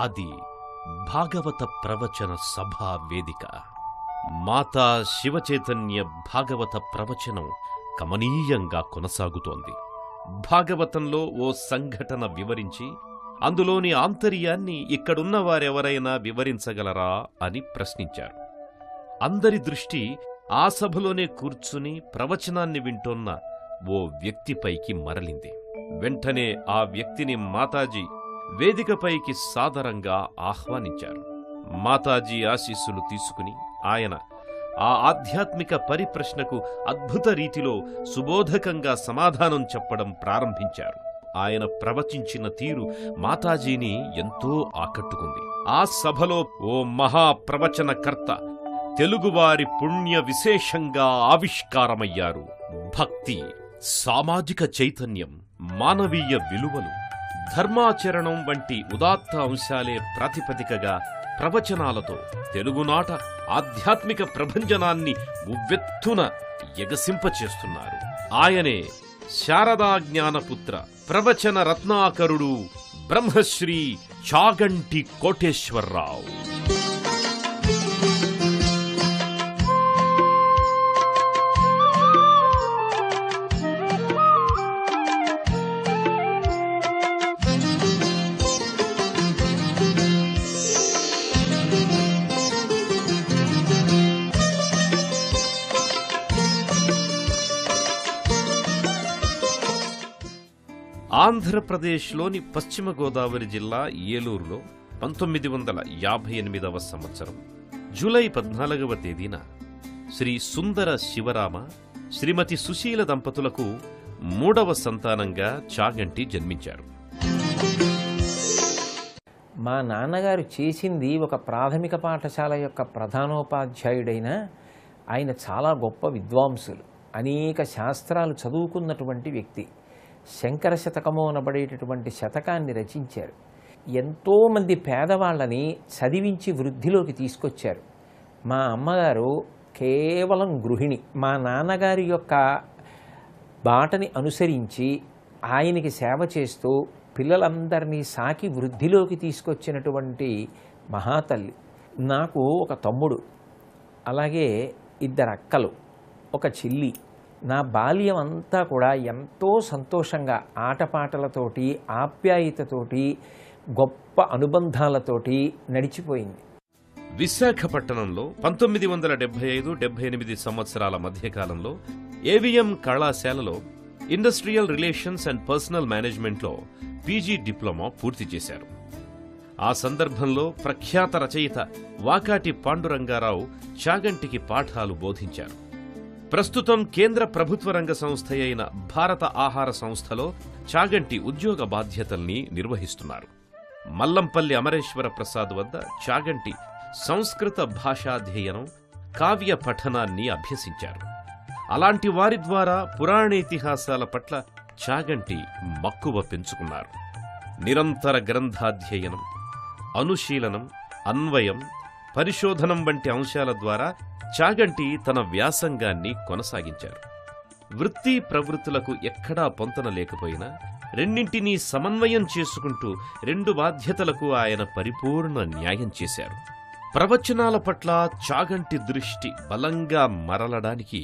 అది భాగవత ప్రవచన సభా వేదిక. మాతా శివచైతన్య భాగవత ప్రవచనం కమనీయంగా కొనసాగుతోంది. భాగవతంలో ఓ సంఘటన వివరించి అందులోని ఆంతర్యాన్ని ఇక్కడున్న వారెవరైనా వివరించగలరా అని ప్రశ్నించారు. అందరి దృష్టి ఆ సభలోనే కూర్చుని ప్రవచనాన్ని వింటోన్న ఓ వ్యక్తిపైకి మరలింది. వెంటనే ఆ వ్యక్తిని మాతాజీ వేదికపైకి సాదరంగా ఆహ్వానించారు. మాతాజీ ఆశీస్సులు తీసుకుని ఆయన ఆ ఆధ్యాత్మిక పరిప్రశ్నకు అద్భుత రీతిలో సుబోధకంగా సమాధానం చెప్పడం ప్రారంభించారు. ఆయన ప్రవచించిన తీరు మాతాజీని ఎంతో ఆకట్టుకుంది. ఆ సభలో ఓ మహాప్రవచనకర్త తెలుగువారి పుణ్య విశేషంగా ఆవిష్కారమయ్యారు. భక్తి, సామాజిక చైతన్యం, మానవీయ విలువలు, ధర్మాచరణం వంటి ఉదాత్త అంశాలే ప్రాతిపదికగా ప్రవచనాలతో తెలుగునాట ఆధ్యాత్మిక ప్రభంజనాన్ని ఉవ్వెత్తున ఎగసింపచేస్తున్నారు. ఆయనే శారదా జ్ఞానపుత్ర, ప్రవచన రత్నాకరుడు, బ్రహ్మశ్రీ చాగంటి కోటేశ్వరరావు. ఆంధ్రప్రదేశ్లోని పశ్చిమ గోదావరి జిల్లా ఏలూరులో 1958వ సంవత్సరం జూలై 14వ తేదీన శ్రీ సుందర శివరామ, శ్రీమతి సుశీల దంపతులకు 3వ సంతానంగా చాగంటి జన్మించారు. మా నాన్నగారు చేసింది ఒక ప్రాథమిక పాఠశాల యొక్క ప్రధానోపాధ్యాయుడైన ఆయన చాలా గొప్ప విద్వాంసులు, అనేక శాస్త్రాలు చదువుకున్నటువంటి వ్యక్తి. శంకర శతకము అనబడేటటువంటి శతకాన్ని రచించారు. ఎంతోమంది పేదవాళ్ళని చదివించి వృద్ధిలోకి తీసుకొచ్చారు. మా అమ్మగారు కేవలం గృహిణి. మా నాన్నగారి యొక్క బాటని అనుసరించి ఆయనకి సేవ చేస్తూ పిల్లలందరినీ సాకి వృద్ధిలోకి తీసుకొచ్చినటువంటి మహాతల్లి. నాకు ఒక తమ్ముడు, అలాగే 2 అక్కలు, ఒక చెల్లి. నా బాల్యం అంతా కూడా ఎంతో సంతోషంగా ఆటపాటలతోటి, ఆప్యాయతతోటి, గొప్ప అనుబంధాలతోటి నడిచిపోయింది. విశాఖపట్టణంలో 1975-78 సంవత్సరాల మధ్యకాలంలో ఏవిఎం కళాశాలలో ఇండస్ట్రియల్ రిలేషన్స్ అండ్ పర్సనల్ మేనేజ్మెంట్లో పీజీ డిప్లొమా పూర్తి చేశారు. ఆ సందర్భంలో ప్రఖ్యాత రచయిత వాకాటి పాండురంగారావు చాగంటికి పాఠాలు బోధించారు. ప్రస్తుతం కేంద్ర ప్రభుత్వ రంగ సంస్థ అయిన భారత ఆహార సంస్థలో చాగంటి ఉద్యోగ బాధ్యతల్ని నిర్వహిస్తున్నారు. మల్లంపల్లి అమరేశ్వర ప్రసాద్ వద్ద చాగంటి సంస్కృత భాషాధ్యయనం, కావ్య పఠనాన్ని అభ్యసించారు. అలాంటి వారి ద్వారా పురాణేతిహాసాల పట్ల చాగంటి మక్కువ పెంచుకున్నారు. నిరంతర గ్రంథాధ్యయనం, అనుశీలనం, అన్వయం, పరిశోధనం వంటి అంశాల ద్వారా చాగంటి తన వ్యాసంగాన్ని కొనసాగించారు. వృత్తి ప్రవృత్తులకు ఎక్కడా పొంతన లేకపోయినా రెండింటినీ సమన్వయం చేసుకుంటూ 2 బాధ్యతలకు ఆయన పరిపూర్ణ న్యాయం చేశారు. ప్రవచనాల పట్ల చాగంటి దృష్టి బలంగా మరలడానికి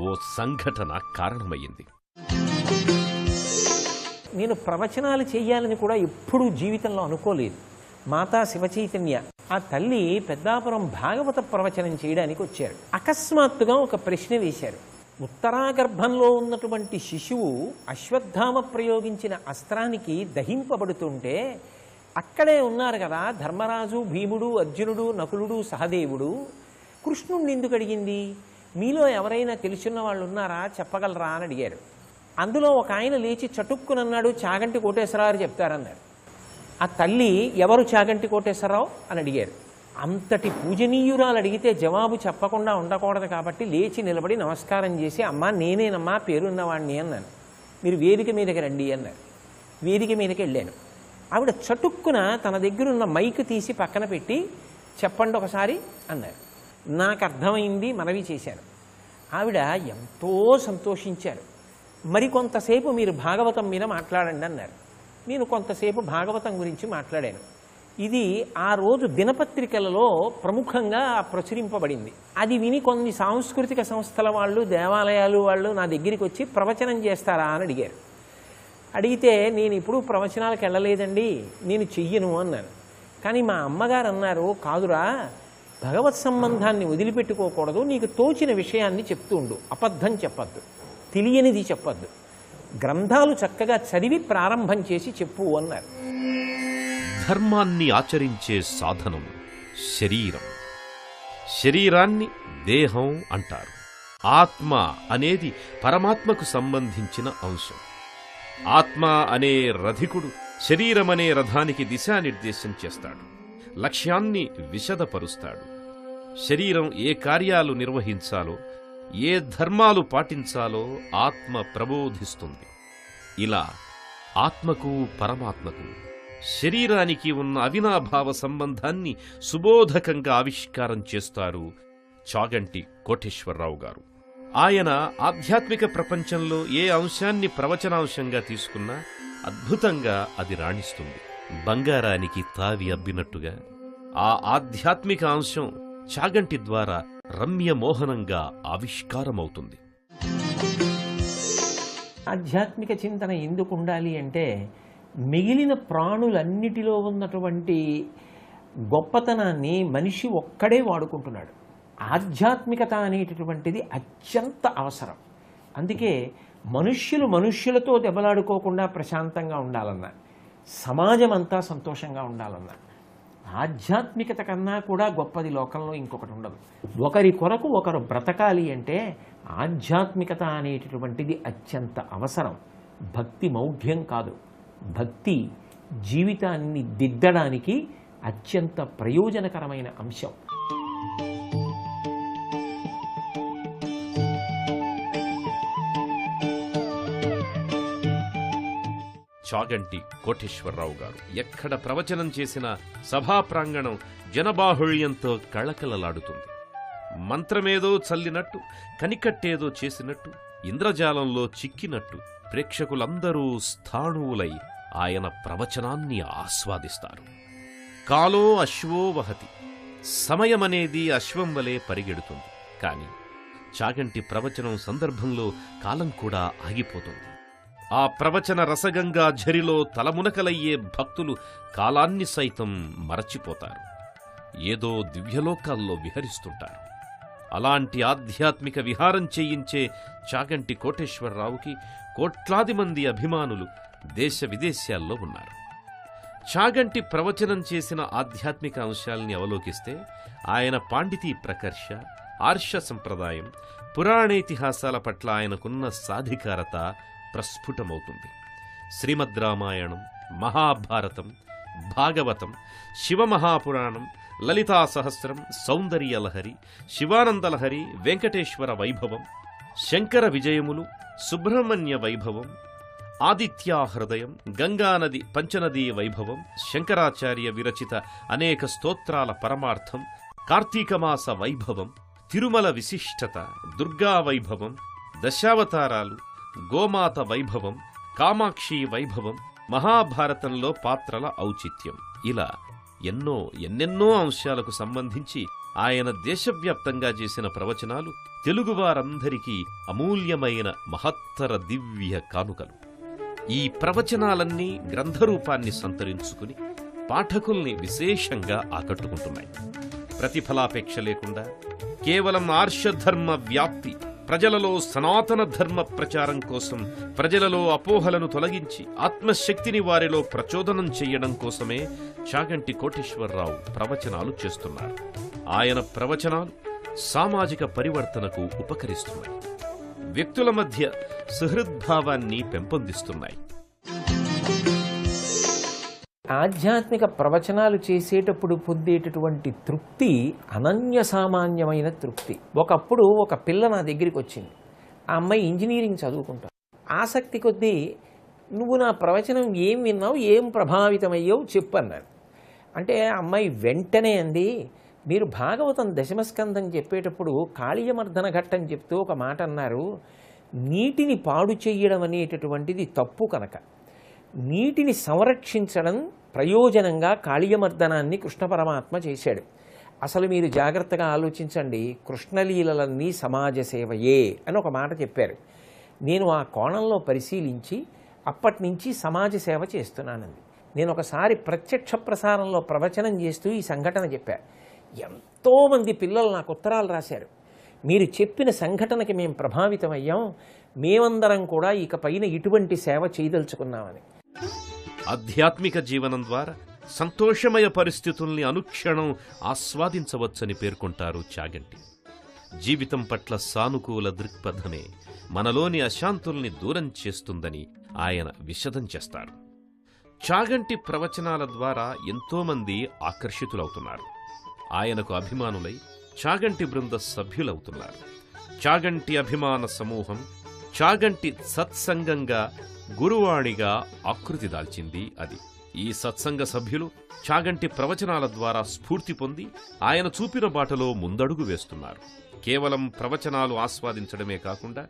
ఓ సంఘటన కారణమయ్యింది. నేను ప్రవచనాలు చేయాలని కూడా ఎప్పుడూ జీవితంలో అనుకోలేదు. మాతా శివచైతన్య ఆ తల్లి పెద్దాపురం భాగవత ప్రవచనం చేయడానికి వచ్చారు. అకస్మాత్తుగా ఒక ప్రశ్న వేశారు. ఉత్తరాగర్భంలో ఉన్నటువంటి శిశువు అశ్వత్థామ ప్రయోగించిన అస్త్రానికి దహింపబడుతుంటే అక్కడే ఉన్నారు కదా ధర్మరాజు, భీముడు, అర్జునుడు, నకులుడు, సహదేవుడు. కృష్ణుణ్ణి ఎందుకు అడిగింది? మీలో ఎవరైనా తెలుసున్న వాళ్ళు ఉన్నారా, చెప్పగలరా అని అడిగారు. అందులో ఒక ఆయన లేచి చటుక్కునన్నాడు, చాగంటి కోటేశ్వరరావు చెప్తారన్నారు. ఆ తల్లి ఎవరు చాగంటి కోటేశ్వరరావు అని అడిగారు. అంతటి పూజనీయురాలు అడిగితే జవాబు చెప్పకుండా ఉండకూడదు కాబట్టి లేచి నిలబడి నమస్కారం చేసి, అమ్మా నేనేనమ్మా పేరున్నవాడిని అన్నాను. మీరు వేదిక మీదకి రండి అన్నారు. వేదిక మీదకి వెళ్ళాను. ఆవిడ చటుక్కున తన దగ్గరున్న మైక్ తీసి పక్కన పెట్టి చెప్పండి ఒకసారి అన్నారు. నాకు అర్థమైంది, మనవి చేశాను. ఆవిడ ఎంతో సంతోషించారు. మరికొంతసేపు మీరు భాగవతం మీద మాట్లాడండి అన్నారు. నేను కొంతసేపు భాగవతం గురించి మాట్లాడాను. ఇది ఆ రోజు దినపత్రికలలో ప్రముఖంగా ప్రచురింపబడింది. అది విని కొన్ని సాంస్కృతిక సంస్థల వాళ్ళు, దేవాలయాలు వాళ్ళు నా దగ్గరికి వచ్చి ప్రవచనం చేస్తారా అని అడిగారు. అడిగితే నేను ఇప్పుడు ప్రవచనాలకు వెళ్ళలేదండి, నేను చెయ్యను అన్నాను. కానీ మా అమ్మగారు అన్నారు, కాదురా, భగవత్ సంబంధాన్ని వదిలిపెట్టుకోకూడదు, నీకు తోచిన విషయాన్ని చెప్తూ ఉండు, అబద్ధం చెప్పద్దు, తెలియనిది చెప్పద్దు, గ్రంథాలు చక్కగా చదివి ప్రారంభం చేసి చెప్పు అన్నారు. ధర్మాన్ని ఆచరించే సాధనం శరీరం. శరీరాన్ని దేహం అంటారు. ఆత్మ అనేది పరమాత్మకు సంబంధించిన అంశం. ఆత్మ అనే రథికుడు శరీరమనే రథానికి దిశానిర్దేశం చేస్తాడు, లక్ష్యాన్ని విశదపరుస్తాడు. శరీరం ఏ కార్యాలు నిర్వహించాలో, ఏ ధర్మాలు పాటించాలో ఆత్మ ప్రబోధిస్తుంది. ఇలా ఆత్మకు పరమాత్మకు శరీరానికి ఉన్న అవినాభావ సంబంధాన్ని సుబోధకంగా ఆవిష్కారం చేస్తారు చాగంటి కోటేశ్వరరావు గారు. ఆయన ఆధ్యాత్మిక ప్రపంచంలో ఏ అంశాన్ని ప్రవచనాంశంగా తీసుకున్నా అద్భుతంగా అది రాణిస్తుంది. బంగారానికి తావి అబ్బినట్టుగా ఆ ఆధ్యాత్మిక అంశం చాగంటి ద్వారా రమ్యమోహనంగా ఆవిష్కారమవుతుంది. ఆధ్యాత్మిక చింతన ఎందుకు ఉండాలి అంటే, మిగిలిన ప్రాణులన్నిటిలో ఉన్నటువంటి గొప్పతనాన్ని మనిషి ఒక్కడే వాడుకుంటున్నాడు. ఆధ్యాత్మికత అనేటటువంటిది అత్యంత అవసరం. అందుకే మనుష్యులతో దెబ్బలాడుకోకుండా ప్రశాంతంగా ఉండాలన్నా, సమాజం అంతా సంతోషంగా ఉండాలన్నా, ఆధ్యాత్మికత కన్నా కూడా గొప్పది లోకంలో ఇంకొకటి ఉండదు. ఒకరి కొరకు ఒకరు బ్రతకాలి అంటే ఆధ్యాత్మికత అనేటటువంటిది అత్యంత అవసరం. భక్తి మౌఢ్యం కాదు, భక్తి జీవితాన్ని దిద్దడానికి అత్యంత ప్రయోజనకరమైన అంశం. చాగంటి కోటేశ్వరరావు గారు ఎక్కడ ప్రవచనం చేసినా సభా ప్రాంగణం జనబాహుళ్యంతో కళకళలాడుతుంది. మంత్రమేదో చల్లినట్టు, కనికట్టేదో చేసినట్టు, ఇంద్రజాలంలో చిక్కినట్టు ప్రేక్షకులందరూ స్థాణువులై ఆయన ప్రవచనాన్ని ఆస్వాదిస్తారు. కాలో అశ్వో వహతి, సమయమనేది అశ్వం వలె పరిగెడుతుంది. కాని చాగంటి ప్రవచనం సందర్భంలో కాలం కూడా ఆగిపోతుంది. ఆ ప్రవచన రసగంగా ఝరిలో తలమునకలయ్యే భక్తులు కాలాన్ని సైతం మరచిపోతారు, ఏదో దివ్యలోకాల్లో విహరిస్తుంటారు. అలాంటి ఆధ్యాత్మిక విహారం చేయించే చాగంటి కోటేశ్వరరావుకి కోట్లాది మంది అభిమానులు దేశ విదేశాల్లో ఉన్నారు. చాగంటి ప్రవచనం చేసిన ఆధ్యాత్మిక అంశాల్ని అవలోకిస్తే ఆయన పాండితీ ప్రకర్ష, ఆర్ష సంప్రదాయం, పురాణేతిహాసాల పట్ల ఆయనకున్న సాధికారత ప్రస్ఫుటమవుతుంది. శ్రీమద్ రామాయణం, మహాభారతం, భాగవతం, శివమహాపురాణం, లలితా సహస్రం, సౌందర్యలహరి, శివానందలహరి, వెంకటేశ్వర వైభవం, శంకర విజయములు, సుబ్రహ్మణ్య వైభవం, ఆదిత్యాహృదయం, గంగానది పంచనదీ వైభవం, శంకరాచార్య విరచిత అనేక స్తోత్రాల పరమార్థం, కార్తీకమాస వైభవం, తిరుమల విశిష్టత, దుర్గా వైభవం, దశావతారాలు, గోమాత వైభవం, కామాక్షి వైభవం, మహాభారతంలో పాత్రల ఔచిత్యం, ఇలా ఎన్నెన్నో అంశాలకు సంబంధించి ఆయన దేశవ్యాప్తంగా చేసిన ప్రవచనాలు తెలుగువారందరికీ అమూల్యమైన మహత్తర దివ్య కానుకలు. ఈ ప్రవచనాలన్నీ గ్రంథరూపాన్ని సంతరించుకుని పాఠకుల్ని విశేషంగా ఆకట్టుకుంటున్నాయి. ప్రతిఫలాపేక్ష లేకుండా కేవలం ఆర్షధర్మ వ్యాప్తి, ప్రజలలో సనాతన ధర్మ ప్రచారం కోసం, ప్రజలలో అపోహలను తొలగించి ఆత్మశక్తిని వారిలో ప్రచోదనం చెయ్యడం కోసమే చాగంటి కోటేశ్వరరావు ప్రవచనాలు చేస్తున్నారు. ఆయన ప్రవచనాలు సామాజిక పరివర్తనకు ఉపకరిస్తున్నాయి, వ్యక్తుల మధ్య సుహృద్భావాన్ని పెంపొందిస్తున్నాయి. ఆధ్యాత్మిక ప్రవచనాలు చేసేటప్పుడు పొందేటటువంటి తృప్తి అనన్య సామాన్యమైన తృప్తి. ఒకప్పుడు ఒక పిల్ల నా దగ్గరికి వచ్చింది. ఆ అమ్మాయి ఇంజనీరింగ్ చదువుకుంటాను. ఆసక్తి కొద్దీ నువ్వు నా ప్రవచనం ఏం విన్నావు, ఏం ప్రభావితమయ్యావు చెప్పన్నాడు. అంటే ఆ అమ్మాయి వెంటనే అంది, మీరు భాగవతం దశమస్కంధం చెప్పేటప్పుడు కాళీయమర్దన ఘట్టం చెప్తూ ఒక మాట అన్నారు, నీటిని పాడు చెయ్యడం అనేటటువంటిది తప్పు కనుక నీటిని సంరక్షించడం ప్రయోజనంగా కాళీయమర్దనాన్ని కృష్ణ పరమాత్మ చేశాడు. అసలు మీరు జాగ్రత్తగా ఆలోచించండి, కృష్ణలీలలన్నీ సమాజ సేవయే అని ఒక మాట చెప్పారు. నేను ఆ కోణంలో పరిశీలించి అప్పటి నుంచి సమాజ సేవ చేస్తున్నానండి. నేను ఒకసారి ప్రత్యక్ష ప్రసారంలో ప్రవచనం చేస్తూ ఈ సంఘటన చెప్పాను. ఎంతోమంది పిల్లలు నాకు ఉత్తరాలు రాశారు, మీరు చెప్పిన సంఘటనకి మేము ప్రభావితమయ్యాం, మేమందరం కూడా ఇక పైన ఇటువంటి సేవ చేయదలుచుకున్నామని. ఆధ్యాత్మిక జీవనం ద్వారా సంతోషమయ పరిస్థితుల్ని అనుక్షణం ఆస్వాదించవచ్చని పేర్కొంటారు చాగంటి. జీవితం పట్ల సానుకూల దృక్పథమే మనలోని అశాంతుల్ని దూరం చేస్తుందని ఆయన విశదం చేస్తారు. చాగంటి ప్రవచనాల ద్వారా ఎంతోమంది ఆకర్షితులవుతున్నారు. ఆయనకు అభిమానులై చాగంటి బృంద సభ్యులవుతున్నారు. చాగంటి అభిమాన సమూహం చాగంటి సత్సంగంగా గురువాణిగా ఆకృతి దాల్చింది. అది ఈ సత్సంగ సభ్యులు చాగంటి ప్రవచనాల ద్వారా స్ఫూర్తి పొంది ఆయన చూపిన బాటలో ముందడుగు వేస్తున్నారు. కేవలం ప్రవచనాలు ఆస్వాదించడమే కాకుండా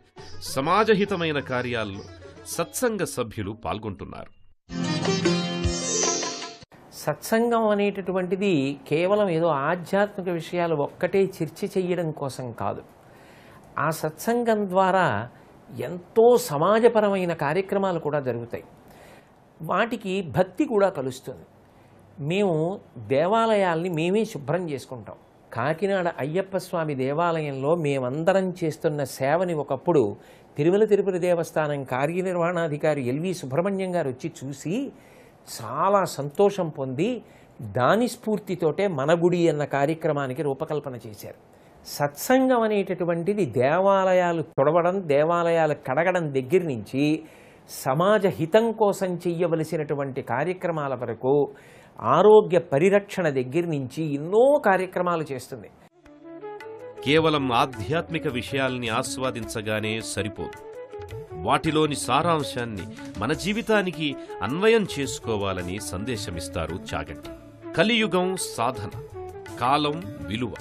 సమాజహితమైన కార్యాల్లో సత్సంగ సభ్యులు పాల్గొంటున్నారు. సత్సంగం అనేటటువంటిది కేవలం ఏదో ఆధ్యాత్మిక విషయాలు ఒక్కటే చర్చ చెయ్యడం కోసం కాదు. ఆ సత్సంగం ద్వారా ఎంతో సమాజపరమైన కార్యక్రమాలు కూడా జరుగుతాయి. వాటికి భక్తి కూడా కలుస్తుంది. మేము దేవాలయాల్ని మేమే శుభ్రం చేసుకుంటాం. కాకినాడ అయ్యప్ప స్వామి దేవాలయంలో మేమందరం చేస్తున్న సేవని ఒకప్పుడు తిరుమల తిరుపతి దేవస్థానం కార్యనిర్వహణాధికారి ఎల్వి సుబ్రహ్మణ్యం గారు వచ్చి చూసి చాలా సంతోషం పొంది దాని స్ఫూర్తితోటే మన గుడి అన్న కార్యక్రమానికి రూపకల్పన చేశారు. సత్సంగం అనేటటువంటిది దేవాలయాలు తొడవడం, దేవాలయాలు కడగడం దగ్గర నుంచి సమాజ హితం కోసం చెయ్యవలసినటువంటి కార్యక్రమాల వరకు, ఆరోగ్య పరిరక్షణ దగ్గర నుంచి ఎన్నో కార్యక్రమాలు చేస్తుంది. కేవలం ఆధ్యాత్మిక విషయాల్ని ఆస్వాదించగానే సరిపోదు. వాటిలోని సారాంశాన్ని మన జీవితానికి అన్వయం చేసుకోవాలని సందేశమిస్తారు చాగంటి. కలియుగం సాధన, కాలం విలువ,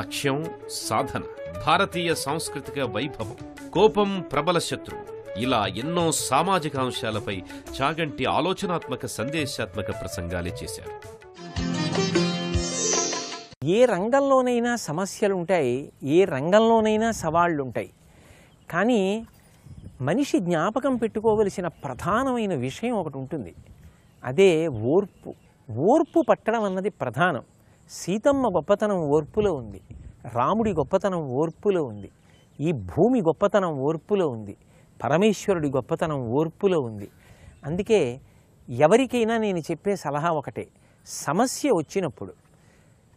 లక్ష్యం సాధన, భారతీయ సాంస్కృతిక వైభవం, కోపం ప్రబల శత్రువు, ఇలా ఎన్నో సామాజిక అంశాలపై చాగంటి ఆలోచనాత్మక సందేశాత్మక ప్రసంగాలే చేశారు. ఏ రంగంలోనైనా సమస్యలుంటాయి, ఏ రంగంలోనైనా సవాళ్లుంటాయి. కానీ మనిషి జ్ఞాపకం పెట్టుకోవలసిన ప్రధానమైన విషయం ఒకటి ఉంటుంది, అదే ఓర్పు. ఓర్పు పట్టడం అన్నది ప్రధానం. సీతమ్మ గొప్పతనం ఓర్పులో ఉంది, రాముడి గొప్పతనం ఓర్పులో ఉంది, ఈ భూమి గొప్పతనం ఓర్పులో ఉంది, పరమేశ్వరుడి గొప్పతనం ఓర్పులో ఉంది. అందుకే ఎవరికైనా నేను చెప్పే సలహా ఒకటే, సమస్య వచ్చినప్పుడు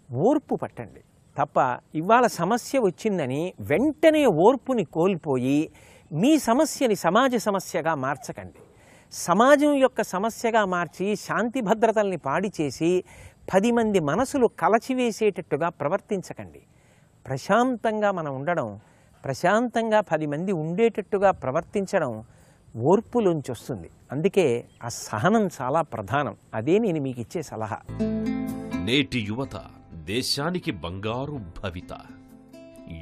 ఓర్పు పట్టండి తప్ప ఇవాళ సమస్య వచ్చిందని వెంటనే ఓర్పుని కోల్పోయి మీ సమస్యని సమాజ సమస్యగా మార్చకండి. సమాజం యొక్క సమస్యగా మార్చి శాంతి భద్రతల్ని పాడి చేసి 10 మంది మనసులు కలచివేసేటట్టుగా ప్రవర్తించకండి. ప్రశాంతంగా మనం ఉండడం, ప్రశాంతంగా 10 మంది ఉండేటట్టుగా ప్రవర్తించడం ఓర్పులోంచి వస్తుంది. అందుకే ఆ సహనం చాలా ప్రధానం. అదే నేను మీకు ఇచ్చే సలహా. నేటి యువత దేశానికి బంగారు భవిత.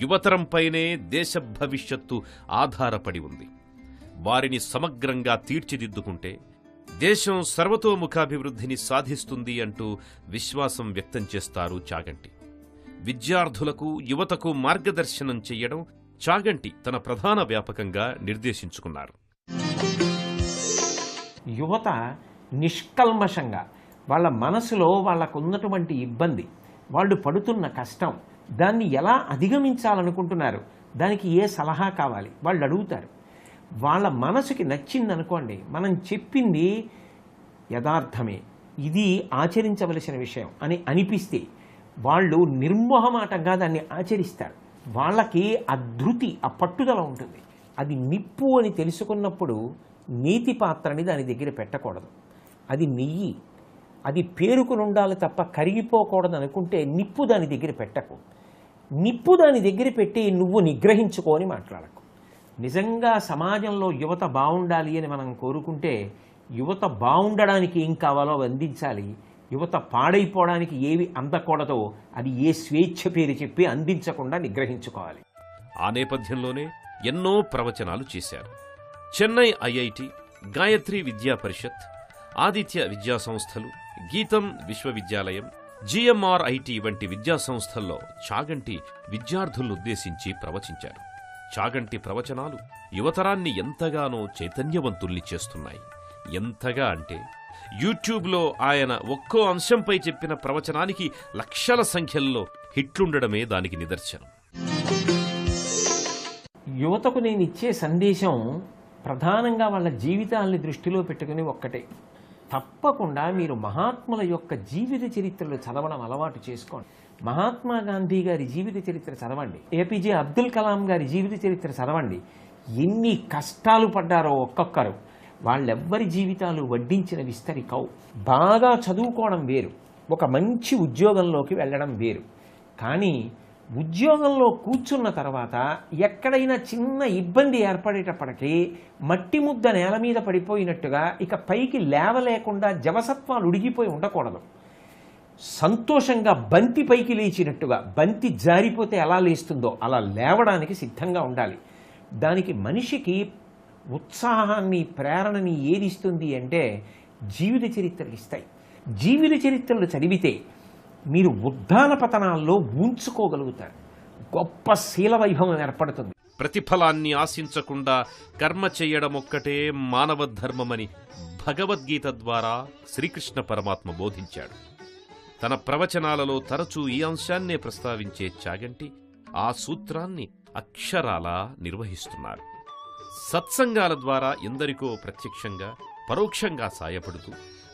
యువతరంపైనే దేశ భవిష్యత్తు ఆధారపడి ఉంది. వారిని సమగ్రంగా తీర్చిదిద్దుకుంటే దేశం సర్వతోముఖాభివృద్ధిని సాధిస్తుంది అంటూ విశ్వాసం వ్యక్తం చేస్తారు చాగంటి. విద్యార్థులకు, యువతకు మార్గదర్శనం చెయ్యడం చాగంటి తన ప్రధాన వ్యాపకంగా నిర్దేశించుకున్నారు. యువత నిష్కల్మషంగా వాళ్ళ మనసులో వాళ్ళకున్నటువంటి ఇబ్బంది, వాళ్ళు పడుతున్న కష్టం, దాన్ని ఎలా అధిగమించాలనుకుంటున్నారు, దానికి ఏ సలహా కావాలి వాళ్ళు అడుగుతారు. వాళ్ళ మనసుకి నచ్చిందనుకోండి, మనం చెప్పింది యథార్థమే, ఇది ఆచరించవలసిన విషయం అని అనిపిస్తే వాళ్ళు నిర్మోహమాటంగా దాన్ని ఆచరిస్తారు. వాళ్ళకి ఆ ధృతి, ఆ పట్టుదల ఉంటుంది. అది నిప్పు అని తెలుసుకున్నప్పుడు నీతి పాత్రని దాని దగ్గర పెట్టకూడదు. అది నెయ్యి, అది పేరుకుని ఉండాలి తప్ప కరిగిపోకూడదు అనుకుంటే నిప్పు దాని దగ్గర పెట్టకు. నిప్పు దాని దగ్గర పెట్టి నువ్వు నిగ్రహించుకొని మాట్లాడకు. నిజంగా సమాజంలో యువత బాగుండాలి అని మనం కోరుకుంటే యువత బాగుండడానికి ఏం కావాలో అందించాలి. యువత పాడైపోవడానికి ఏవి అందకూడదో అది ఏ స్వేచ్ఛ పేరు చెప్పి అందించకుండా నిగ్రహించుకోవాలి. ఆ నేపథ్యంలోనే ఎన్నో ప్రవచనాలు చేశారు. చెన్నై ఐఐటి, గాయత్రి విద్యా పరిషత్, ఆదిత్య విద్యా సంస్థలు, గీతం విశ్వవిద్యాలయం, జిఎంఆర్ఐటి వంటి విద్యా సంస్థల్లో చాగంటి విద్యార్థులనుద్దేశించి ప్రవచించారు. చాగంటి ప్రవచనాలు యువతరాన్ని ఎంతగానో చైతన్యవంతుల్ని చేస్తున్నాయి. ఎంతగా అంటే యూట్యూబ్లో ఆయన ఒక్కో అంశంపై చెప్పిన ప్రవచనానికి లక్షల సంఖ్యల్లో హిట్లుండడమే దానికి నిదర్శనం. యువతకు నేను ఇచ్చే సందేశం ప్రధానంగా వాళ్ళ జీవితాల్ని దృష్టిలో పెట్టుకుని ఒక్కటే, తప్పకుండా మీరు మహాత్ముల యొక్క జీవిత చరిత్రలు చదవడం అలవాటు చేసుకోండి. మహాత్మా గాంధీ గారి జీవిత చరిత్ర చదవండి, ఏపీజే అబ్దుల్ కలాం గారి జీవిత చరిత్ర చదవండి. ఎన్ని కష్టాలు పడ్డారో ఒక్కొక్కరు. వాళ్ళెవ్వరి జీవితాలు వడ్డించిన విస్తరి కావు. బాగా చదువుకోవడం వేరు, ఒక మంచి ఉద్యోగంలోకి వెళ్ళడం వేరు. కానీ ఉద్యోగంలో కూర్చున్న తర్వాత ఎక్కడైనా చిన్న ఇబ్బంది ఏర్పడేటప్పటికీ మట్టి ముద్ద నేల మీద పడిపోయినట్టుగా ఇక పైకి లేవలేకుండా జవసత్వాలు ఉడిగిపోయి ఉండకూడదు. సంతోషంగా బంతి పైకి లేచినట్టుగా, బంతి జారిపోతే ఎలా లేస్తుందో అలా లేవడానికి సిద్ధంగా ఉండాలి. దానికి మనిషికి ఉత్సాహాన్ని, ప్రేరణని ఏదిస్తుంది అంటే జీవిత చరిత్రలు ఇస్తాయి. జీవిత చరిత్రలు చదివితే మీరు ఉద్దాన పతనాల్లో ఉంచుకోగలుగుతారు. గొప్ప శీల వైభవం ఏర్పడుతుంది. ప్రతిఫలాన్ని ఆశించకుండా కర్మ చెయ్యడమొక్కటే మానవ ధర్మమని భగవద్గీత ద్వారా శ్రీకృష్ణ పరమాత్మ బోధించాడు. తన ప్రవచనాలలో తరచూ ఈ అంశాన్నే ప్రస్తావించే చాగంటి ఆ సూత్రాన్ని అక్షరాలా నిర్వహిస్తున్నారు. సత్సంగాల ద్వారా ఎందరికో ప్రత్యక్షంగా, పరోక్షంగా సాయపడుతూ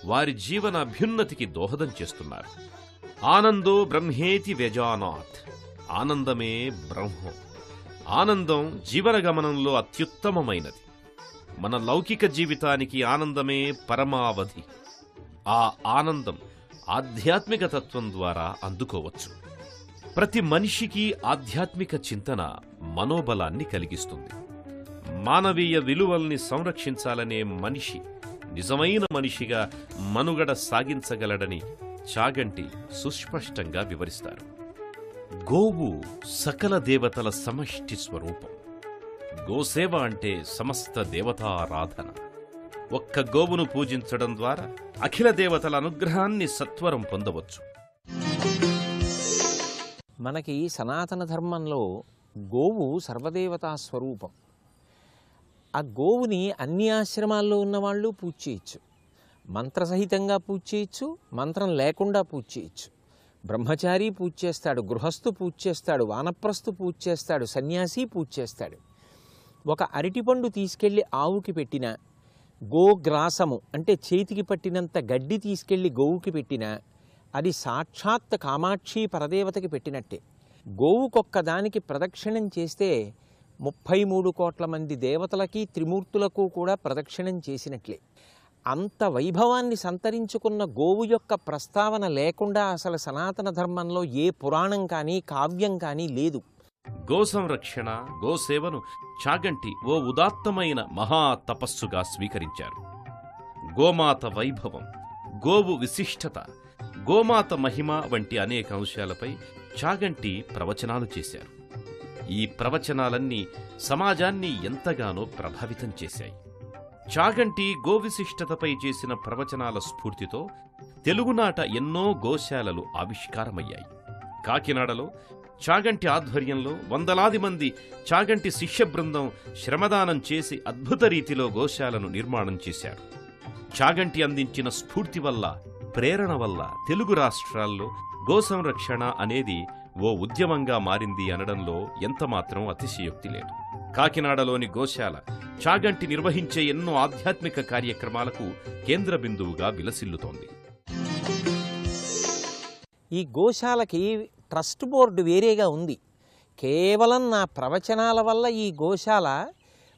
వారి జీవన అభ్యున్నతికి దోహదం చేస్తున్నారు. ఆనందో బ్రహ్మేతి వ్యజానాత్, ఆనందమే బ్రహ్మం. ఆనందం జీవన గమనంలో అత్యుత్తమమైనది. మన లౌకిక జీవితానికి ఆనందమే పరమావధి. ఆ ఆనందం ఆధ్యాత్మిక తత్వం ద్వారా అందుకోవచ్చు. ప్రతి మనిషికి ఆధ్యాత్మిక చింతన మనోబలాన్ని కలిగిస్తుంది. మానవీయ విలువల్ని సంరక్షించాలనే మనిషి నిజమైన మనిషిగా మనుగడ సాగించగలడని చాగంటి సుస్పష్టంగా వివరిస్తారు. గోవు సకల దేవతల సమష్టి స్వరూపం. గోసేవ అంటే సమస్త దేవతారాధన. ఒక్క గోవును పూజించడం ద్వారా అఖిల దేవతల అనుగ్రహాన్ని సత్వరం పొందవచ్చు. మనకి సనాతన ధర్మంలో గోవు సర్వదేవతా స్వరూపం. ఆ గోవుని అన్ని ఆశ్రమాల్లో ఉన్నవాళ్ళు పూజ చేయొచ్చు. మంత్రసహితంగా పూజ చేయొచ్చు, మంత్రం లేకుండా పూజ చేయొచ్చు. బ్రహ్మచారి పూజ చేస్తాడు, గృహస్థు పూజ చేస్తాడు, వానప్రస్థు పూజ చేస్తాడు, సన్యాసి పూజ చేస్తాడు. ఒక అరటిపండు తీసుకెళ్లి ఆవుకి పెట్టినా, గోగ్రాసము అంటే చేతికి పట్టినంత గడ్డి తీసుకెళ్లి గోవుకి పెట్టినా అది సాక్షాత్ కామాక్షి పరదేవతకి పెట్టినట్టే. గోవుకొక్కదానికి ప్రదక్షిణం చేస్తే 33 కోట్ల మంది దేవతలకి, త్రిమూర్తులకు కూడా ప్రదక్షిణం చేసినట్లే. అంత వైభవాన్ని సంతరించుకున్న గోవు యొక్క ప్రస్తావన లేకుండా అసలు సనాతన ధర్మంలో ఏ పురాణం కానీ, కావ్యం కానీ లేదు. గో సంరక్షణ, గోసేవను చాగంటి ఓ ఉదాత్తమైన మహా తపస్సుగా స్వీకరించారు. గోమాత వైభవం, గోవు విశిష్టత, గోమాత మహిమ వంటి అనేక అంశాలపై చాగంటి ప్రవచనాలు చేశారు. ఈ ప్రవచనాలన్నీ సమాజాన్ని ఎంతగానో ప్రభావితం చేశాయి. చాగంటి గోవిశిష్టతపై చేసిన ప్రవచనాల స్ఫూర్తితో తెలుగునాట ఎన్నో గోశాలలు ఆవిష్కారమయ్యాయి. కాకినాడలో చాగంటి ఆధ్వర్యంలో వందలాది మంది చాగంటి శిష్య బృందం శ్రమదానం చేసి అద్భుత రీతిలో గోశాలను నిర్మాణం చేశారు. చాగంటి అందించిన స్ఫూర్తి వల్ల, ప్రేరణ వల్ల తెలుగు రాష్ట్రాల్లో గో సంరక్షణ అనేది ఓ ఉద్యమంగా మారింది అనడంలో ఎంతమాత్రం అతిశయోక్తి లేదు. కాకినాడలోని గోశాల చాగంటి నిర్వహించే ఎన్నో ఆధ్యాత్మిక కార్యక్రమాలకు కేంద్ర బిందువుగా విలసిల్లుతోంది. ఈ గోశాలకి ట్రస్ట్ బోర్డు వేరేగా ఉంది. కేవలం నా ప్రవచనాల వల్ల ఈ గోశాల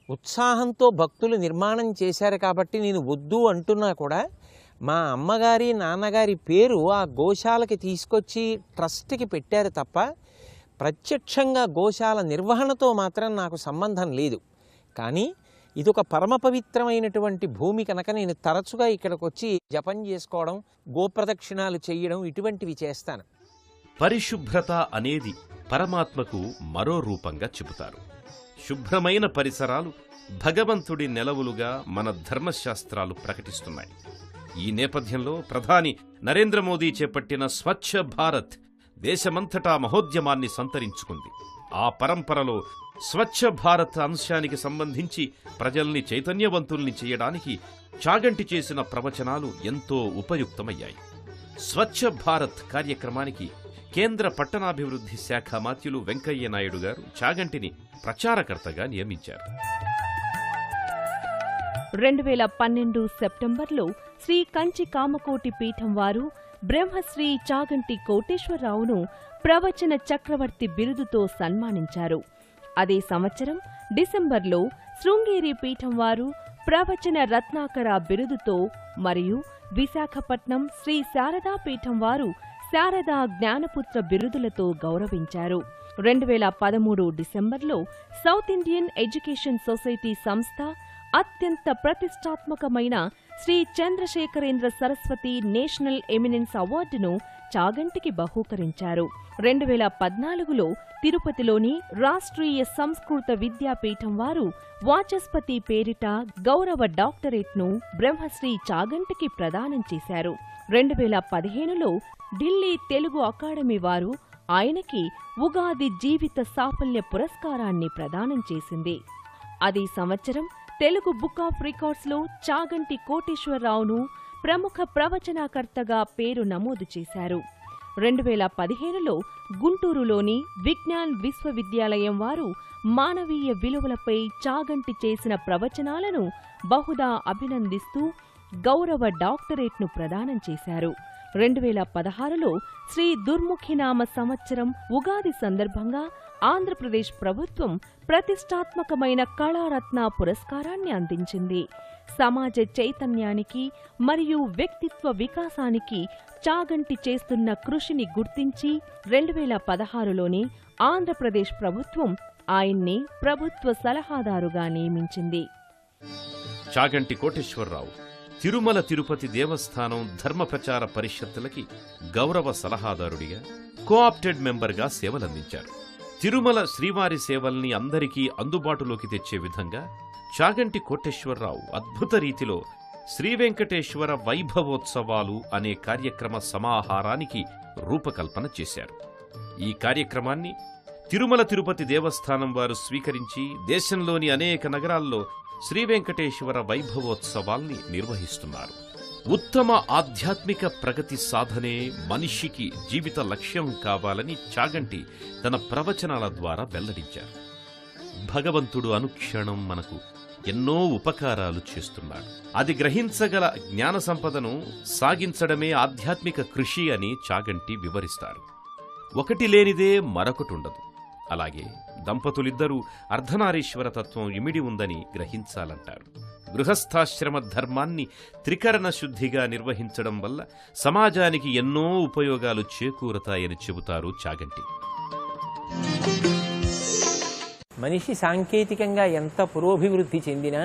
ఉత్సాహంతో భక్తులు నిర్మాణం చేశారు కాబట్టి నేను వద్దు అంటున్నా కూడా మా అమ్మగారి, నాన్నగారి పేరు ఆ గోశాలకి తీసుకొచ్చి ట్రస్ట్కి పెట్టారు తప్ప ప్రత్యక్షంగా గోశాల నిర్వహణతో మాత్రం నాకు సంబంధం లేదు. కానీ ఇదొక పరమ పవిత్రమైనటువంటి భూమి కనుక నేను తరచుగా ఇక్కడికి వచ్చి జపం చేసుకోవడం, గోప్రదక్షిణాలు చేయడం ఇటువంటివి చేస్తాను. పరిశుభ్రత అనేది పరమాత్మకు మరో రూపంగా చెబుతారు. శుభ్రమైన పరిసరాలు భగవంతుడి నెలవులుగా మన ధర్మశాస్త్రాలు ప్రకటిస్తున్నాయి. ఈ నేపథ్యంలో ప్రధాని నరేంద్ర మోదీ చేపట్టిన స్వచ్ఛ భారత్ దేశమంతటా మహోద్యమాన్ని సంతరించుకుంది. ఆ పరంపరలో స్వచ్ఛ భారత్ అంశానికి సంబంధించి ప్రజల్ని చైతన్యవంతుల్ని చేయడానికి చాగంటి చేసిన ప్రవచనాలు ఎంతో ఉపయుక్తమయ్యాయి. స్వచ్ఛ భారత్ కార్యక్రమానికి కేంద్ర పట్టణాభివృద్ధి శాఖ మాత్యులు వెంకయ్య నాయుడు గారు చాగంటిని ప్రచారకర్తగా నియమించారు. 2012 సెప్టెంబర్లో శ్రీ కంచి కామకోటి పీఠం వారు బ్రహ్మశ్రీ చాగంటి కోటేశ్వరరావును ప్రవచన చక్రవర్తి బిరుదుతో సన్మానించారు. అదే సంవత్సరం డిసెంబర్లో శృంగేరి పీఠం వారు ప్రవచన రత్నాకర బిరుదుతో మరియు విశాఖపట్నం శ్రీ శారదా పీఠం వారు శారదా జ్ఞానపుత్ర బిరుదులతో గౌరవించారు. 2013 డిసెంబర్లో సౌత్ ఇండియన్ ఎడ్యుకేషన్ సొసైటీ సంస్థ అత్యంత ప్రతిష్టాత్మకమైన శ్రీ చంద్రశేఖరేంద్ర సరస్వతి నేషనల్ ఎమినెన్స్ అవార్డును చాగంటికి బహూకరించారు. 2014లో తిరుపతిలోని రాష్ట్రీయ సంస్కృత విద్యాపీఠం వారు వాచస్పతి పేరిట గౌరవ డాక్టరేట్ను బ్రహ్మశ్రీ చాగంటికి ప్రదానం చేశారు. 2015లో ఢిల్లీ తెలుగు అకాడమీ వారు ఆయనకి ఉగాది జీవిత సాఫల్య పురస్కారాన్ని ప్రదానం చేసింది. అదే సంవత్సరం తెలుగు బుక్ ఆఫ్ రికార్డ్స్లో చాగంటి కోటేశ్వరరావును ప్రముఖ ప్రవచనకర్తగా పేరు నమోదు చేశారు. 2015లో గుంటూరులోని విజ్ఞాన్ విశ్వవిద్యాలయం వారు మానవీయ విలువలపై చాగంటి చేసిన ప్రవచనాలను బహుదా అభినందిస్తూ గౌరవ డాక్టరేట్ను ప్రదానం చేశారు. 2016లో శ్రీ దుర్ముఖినామ సంవత్సరం ఉగాది సందర్భంగా ఆంధ్రప్రదేశ్ ప్రభుత్వం ప్రతిష్టాత్మకమైన కళారత్న పురస్కారాన్ని అందించింది. సమాజ చైతన్యానికి మరియు వ్యక్తిత్వ వికాసానికి చాగంటి చేస్తున్న కృషిని గుర్తించి 2016లోనే ఆంధ్రప్రదేశ్ ప్రభుత్వం ఆయన్ని ప్రభుత్వ సలహాదారుగా నియమించింది. చాగంటి కోటేశ్వరరావు తిరుమల తిరుపతి దేవస్థానం ధర్మ ప్రచార పరిషత్తులకి గౌరవ సలహాదారుడిగా, కోఆప్టెడ్ మెంబర్గా సేవలందించారు. తిరుమల శ్రీవారి సేవల్ని అందరికీ అందుబాటులోకి తెచ్చే విధంగా చాగంటి కోటేశ్వరరావు అద్భుత రీతిలో శ్రీవెంకటేశ్వర వైభవోత్సవాలు అనే కార్యక్రమ సమాహారానికి రూపకల్పన చేశారు. ఈ కార్యక్రమాన్ని తిరుమల తిరుపతి దేవస్థానం వారు స్వీకరించి దేశంలోని అనేక నగరాల్లో శ్రీవెంకటేశ్వర వైభవోత్సవాల్ని నిర్వహిస్తున్నారు. ఉత్తమ ఆధ్యాత్మిక ప్రగతి సాధనే మనిషికి జీవిత లక్ష్యం కావాలని చాగంటి తన ప్రవచనాల ద్వారా వెల్లడించారు. భగవంతుడు అనుక్షణం మనకు ఎన్నో ఉపకారాలు చేస్తున్నాడు. అది గ్రహించగల జ్ఞాన సంపదను సాగించడమే ఆధ్యాత్మిక కృషి అని చాగంటి వివరిస్తారు. ఒకటి లేనిదే మరొకటుండదు. అలాగే దంపతులిద్దరూ అర్ధనారీశ్వర తత్వం ఇమిడి ఉందని గ్రహించాలంటారు. గృహస్థాశ్రమ ధర్మాన్ని త్రికరణ శుద్ధిగా నిర్వహించడం వల్ల సమాజానికి ఎన్నో ఉపయోగాలు చేకూరతాయని చెబుతారు చాగంటి. మనిషి సాంకేతికంగా ఎంత పురోభివృద్ధి చెందినా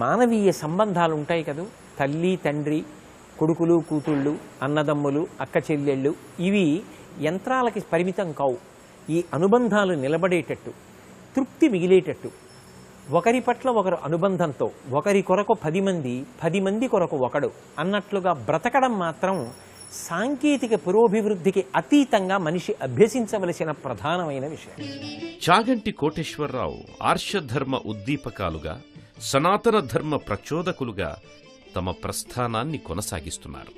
మానవీయ సంబంధాలుంటాయి కదూ. తల్లి తండ్రి, కొడుకులు కూతుళ్ళు, అన్నదమ్ములు, అక్క చెల్లెళ్ళు, ఇవి యంత్రాలకి పరిమితం కావు. ఈ అనుబంధాలు నిలబడేటట్టు, తృప్తి మిగిలేటట్టు, ఒకరి పట్ల ఒకరు అనుబంధంతో ఒకరి కొరకు 10 మంది, 10 మంది కొరకు ఒకడు అన్నట్లుగా బ్రతకడం మాత్రం సాంకేతిక పురోభివృద్ధికి అతీతంగా మనిషి అభ్యసించవలసిన ప్రధానమైన విషయం. చాగంటి కోటేశ్వరరావు ఆర్షధర్మ ఉద్దీపకాలుగా, సనాతన ధర్మ ప్రచోదకులుగా తమ ప్రస్థానాన్ని కొనసాగిస్తున్నారు.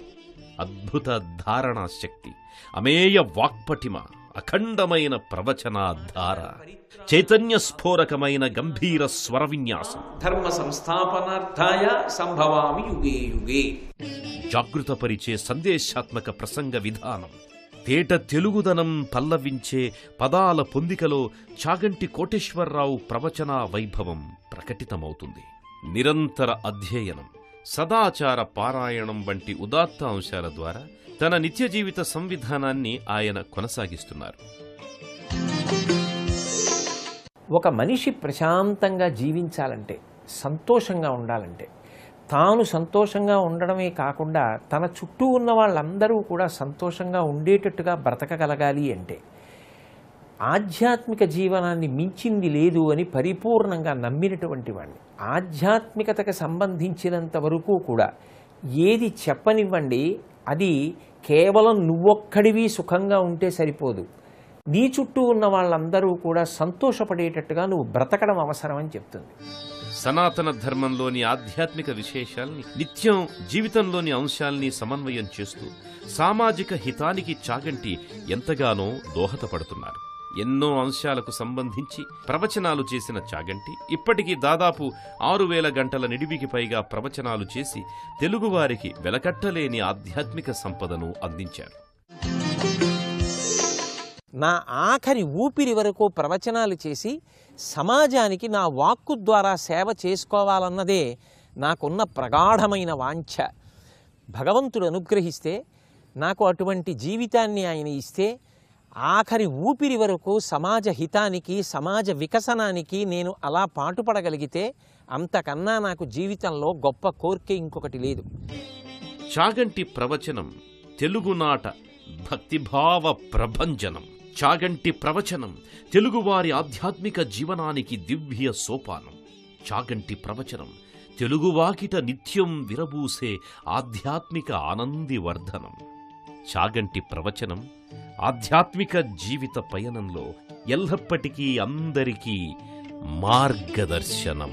అద్భుత ధారణా శక్తి, అమేయ వాక్పటిమ, అఖండమైన ప్రవచనాధార, చైతన్య స్ఫోరకమైన గంభీర స్వర విన్యాసం, ధర్మ సంస్థాపనార్థాయ సంభవామి యుగే యుగే, జాగృతపరిచే సందేశాత్మక ప్రసంగ విధానం, తేట తెలుగుదనం పల్లవించే పదాల పొందికలో చాగంటి కోటేశ్వరరావు ప్రవచనా వైభవం ప్రకటితమవుతుంది. నిరంతర అధ్యయనం, సదాచార పారాయణం వంటి ఉదాత్త అంశాల ద్వారా తన నిత్య జీవిత సంవిధానాన్ని ఆయన కొనసాగిస్తున్నారు. ఒక మనిషి ప్రశాంతంగా జీవించాలంటే, సంతోషంగా ఉండాలంటే, తాను సంతోషంగా ఉండడమే కాకుండా తన చుట్టూ ఉన్న వాళ్ళందరూ కూడా సంతోషంగా ఉండేటట్టుగా బ్రతకగలగాలి అంటే ఆధ్యాత్మిక జీవనాన్ని మించింది లేదు అని పరిపూర్ణంగా నమ్మినటువంటి వాడిని. ఆధ్యాత్మికతకు సంబంధించినంత వరకు కూడా ఏది చెప్పనివ్వండి, అది కేవలం నువ్వొక్కడివి సుఖంగా ఉంటే సరిపోదు. నీ చుట్టూ ఉన్న వాళ్ళందరూ కూడా సంతోషపడేటట్టుగా నువ్వు బ్రతకడం అవసరం అని చెప్తుంది. సనాతన ధర్మంలోని ఆధ్యాత్మిక విశేషాల్ని, నిత్యం జీవితంలోని అంశాల్ని సమన్వయం చేస్తూ సామాజిక హితానికి చాగంటి ఎంతగానో దోహదపడుతున్నారు. ఎన్నో అంశాలకు సంబంధించి ప్రవచనాలు చేసిన చాగంటి ఇప్పటికీ దాదాపు 6,000 గంటల నిడివికి పైగా ప్రవచనాలు చేసి తెలుగువారికి వెలకట్టలేని ఆధ్యాత్మిక సంపదను అందించారు. నా ఆఖరి ఊపిరి వరకు ప్రవచనాలు చేసి సమాజానికి నా వాక్కు ద్వారా సేవ చేసుకోవాలన్నదే నాకున్న ప్రగాఢమైన వాంఛ. భగవంతుడు అనుగ్రహిస్తే, నాకు అటువంటి జీవితాన్ని ఆయన ఇస్తే, ఆఖరి ఊపిరి వరకు సమాజ హితానికి, సమాజ వికసనానికి నేను అలా పాటుపడగలిగితే అంతకన్నా నాకు జీవితంలో గొప్ప కోరిక ఇంకొకటి లేదు. చాగంటి ప్రవచనం తెలుగునాట భక్తిభావ ప్రభంజనం. చాగంటి ప్రవచనం తెలుగువారి ఆధ్యాత్మిక జీవనానికి దివ్య సోపానం. చాగంటి ప్రవచనం తెలుగువాకిట నిత్యం విరబూసే ఆధ్యాత్మిక ఆనందివర్ధనం. చాగంటి ప్రవచనం ఆధ్యాత్మిక జీవిత పయనంలో ఎల్లప్పటికీ అందరికీ మార్గదర్శనం.